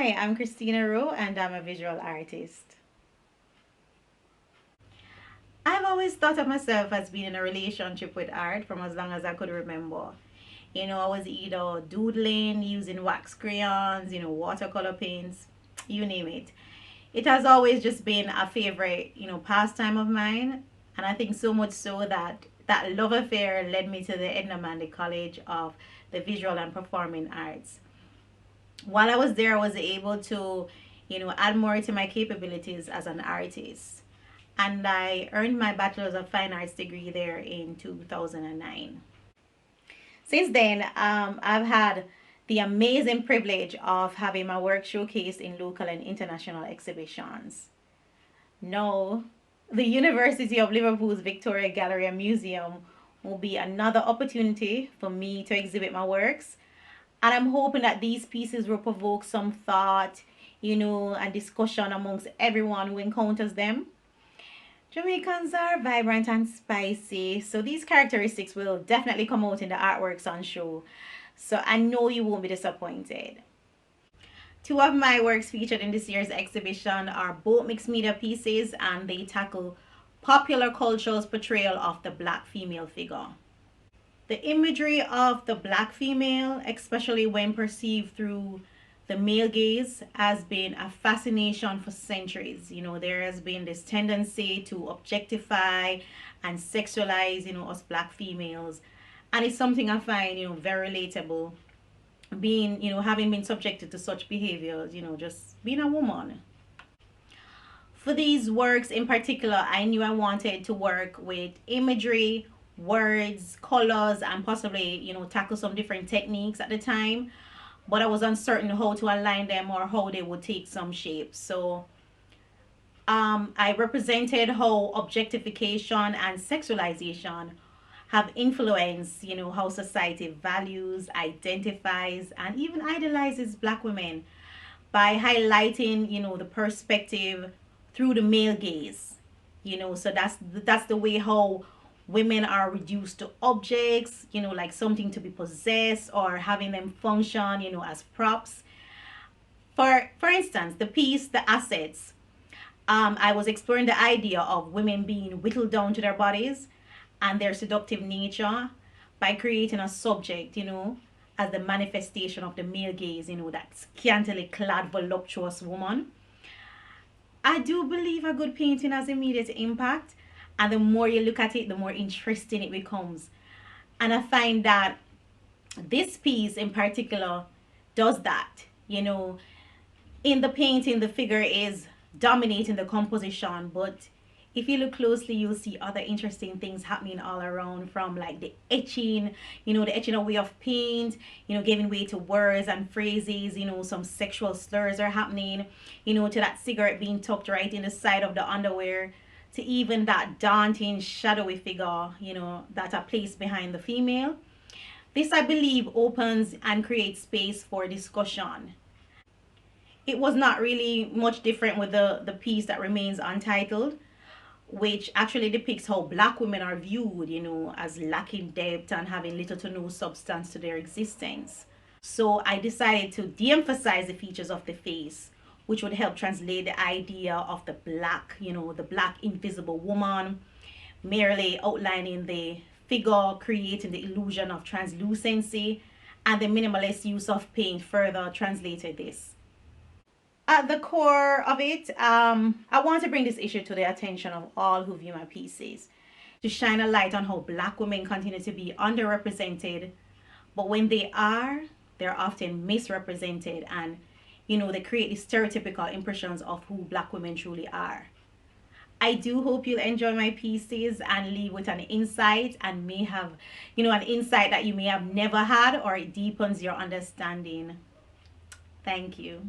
Hi, I'm Christina Rowe and I'm a visual artist. I've always thought of myself as being in a relationship with art from as long as I could remember. I was either doodling, using wax crayons, watercolor paints, you name it. It has always just been a favorite, pastime of mine. And I think so much so that that love affair led me to the Edna Manley College of the Visual and Performing Arts. While I was there, I was able to, add more to my capabilities as an artist. And I earned my Bachelor's of Fine Arts degree there in 2009. Since then, I've had the amazing privilege of having my work showcased in local and international exhibitions. Now, the University of Liverpool's Victoria Gallery and Museum will be another opportunity for me to exhibit my works. And I'm hoping that these pieces will provoke some thought, and discussion amongst everyone who encounters them. Jamaicans are vibrant and spicy, so these characteristics will definitely come out in the artworks on show. So I know you won't be disappointed. Two of my works featured in this year's exhibition are both mixed media pieces and they tackle popular culture's portrayal of the black female figure. The imagery of the black female, especially when perceived through the male gaze, has been a fascination for centuries. There has been this tendency to objectify and sexualize, us black females. And it's something I find, very relatable, being, having been subjected to such behaviors, just being a woman. For these works in particular, I knew I wanted to work with imagery, words, colors, and possibly, tackle some different techniques at the time. But I was uncertain how to align them or how they would take some shape. So I represented how objectification and sexualization have influenced, how society values, identifies, and even idolizes black women by highlighting, the perspective through the male gaze. So that's the way how women are reduced to objects, like something to be possessed or having them function, as props. For instance, the piece The Assets, I was exploring the idea of women being whittled down to their bodies and their seductive nature by creating a subject, as the manifestation of the male gaze, that scantily clad, voluptuous woman. I do believe a good painting has immediate impact, and the more you look at it, the more interesting it becomes. And I find that this piece in particular does that. In the painting, the figure is dominating the composition, but if you look closely, you'll see other interesting things happening all around, from like the etching, the etching away of paint, giving way to words and phrases, some sexual slurs are happening, to that cigarette being tucked right in the side of the underwear, to even that daunting, shadowy figure, that are placed behind the female. This, I believe, opens and creates space for discussion. It was not really much different with the piece that remains untitled, which actually depicts how black women are viewed, as lacking depth and having little to no substance to their existence. So I decided to de-emphasize the features of the face, which would help translate the idea of the black, the black invisible woman, merely outlining the figure, creating the illusion of translucency, and the minimalist use of paint further translated this. At the core of it, I want to bring this issue to the attention of all who view my pieces, to shine a light on how black women continue to be underrepresented, but when they are, they're often misrepresented, and they create these stereotypical impressions of who black women truly are. I do hope you'll enjoy my pieces and leave with an insight, and may have, an insight that you may have never had, or it deepens your understanding. Thank you.